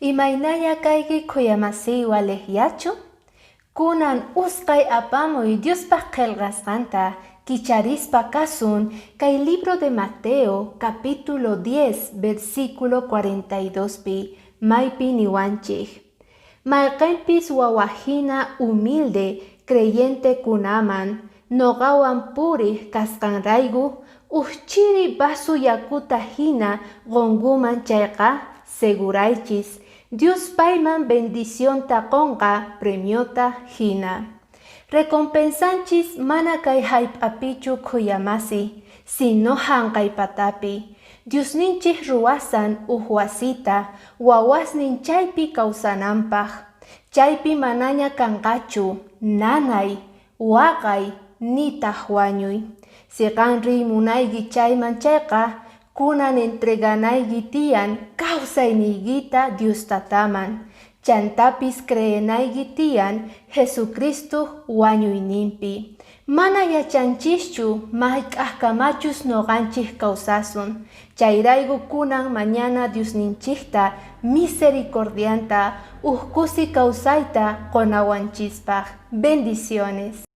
Imaynaya kayki kuyamasiwa lehyachu? Kunan usqay apamuy Diospaq qillqasqanta kicharispa kasun kay libro de Mateo capítulo 10 versículo 42 pi maypi niwanchik. Mayqinpis wawahina humilde creyente kunaman noqawan puriq kasqanrayku uchiri vasu yakuta hina qunquman chayqa seguraychis Dios payman bendición taqonqa premiota hina. Recompensanchis mana kay hayp'apichu kuyamasi, sino hank'ay patapi. Diosninchik ruwasan wasita, wawasnin chaypi kawsananpaq. Chaypi manaña kanqachu, nanay, waqay, nitaq wañuy. Siqanri munayki chayman chayqa, kunan entreganayki tiyan kawsayniykita Diostataman. Chantapis creenayki tiyan Jesucristo wañuyninpi. Mana yachanchischu mayk'ajkamachus noqanchik kawsasun. Chayrayku kunan mañana Diosninchikta misericordianta kusi kawsayta qonawanchispaq. Bendiciones.